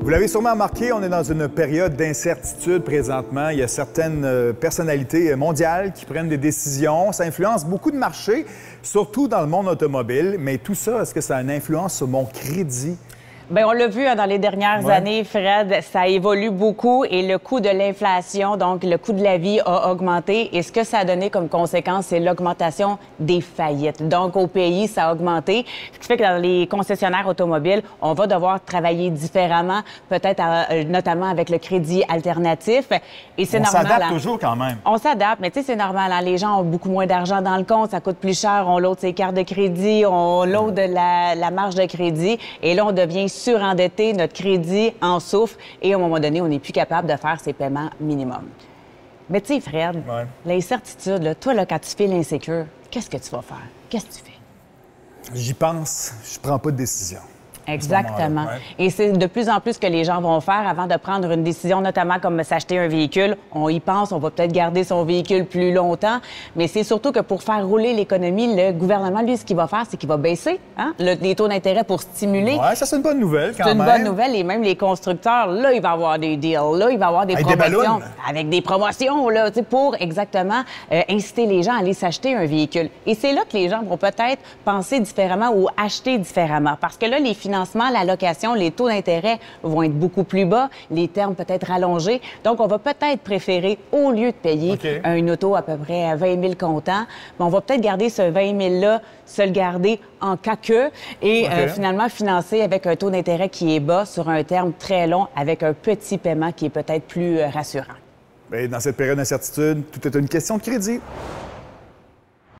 Vous l'avez sûrement remarqué, on est dans une période d'incertitude présentement. Il y a certaines personnalités mondiales qui prennent des décisions. Ça influence beaucoup de marchés, surtout dans le monde automobile. Mais tout ça, est-ce que ça a une influence sur mon crédit? Bien, on l'a vu dans les dernières années, Fred, ça évolue beaucoup et le coût de l'inflation, donc le coût de la vie a augmenté. Et ce que ça a donné comme conséquence, c'est l'augmentation des faillites. Donc, au pays, ça a augmenté. Ce qui fait que dans les concessionnaires automobiles, on va devoir travailler différemment, peut-être notamment avec le crédit alternatif. Et c'est normal. On s'adapte toujours quand même. On s'adapte, mais tu sais, c'est normal. Hein? Les gens ont beaucoup moins d'argent dans le compte, ça coûte plus cher, on load ses cartes de crédit, on load la marge de crédit. Et là, on devient surendetté, notre crédit en souffre et à un moment donné, on n'est plus capable de faire ses paiements minimum. Mais tu sais, Fred, l'incertitude, là, toi, là, quand tu fais l'insécure, qu'est-ce que tu vas faire? Qu'est-ce que tu fais? J'y pense, je prends pas de décision. Exactement. Et c'est de plus en plus ce que les gens vont faire avant de prendre une décision, notamment comme s'acheter un véhicule. On y pense, on va peut-être garder son véhicule plus longtemps, mais c'est surtout que pour faire rouler l'économie, le gouvernement, lui, ce qu'il va faire, c'est qu'il va baisser les taux d'intérêt pour stimuler. Oui, ça, c'est une bonne nouvelle quand même. C'est une bonne nouvelle et même les constructeurs, là, il va y avoir des deals, là, il va y avoir des promotions. Avec des promotions, là, pour exactement inciter les gens à aller s'acheter un véhicule. Et c'est là que les gens vont peut-être penser différemment ou acheter différemment. Parce que là, les financements, la location, les taux d'intérêt vont être beaucoup plus bas, les termes peut-être allongés. Donc, on va peut-être préférer, au lieu de payer une auto à peu près à 20 000 comptant, on va peut-être garder ce 20 000-là, se le garder en cas que, et finalement financer avec un taux d'intérêt qui est bas sur un terme très long avec un petit paiement qui est peut-être plus rassurant. Bien, dans cette période d'incertitude, tout est une question de crédit.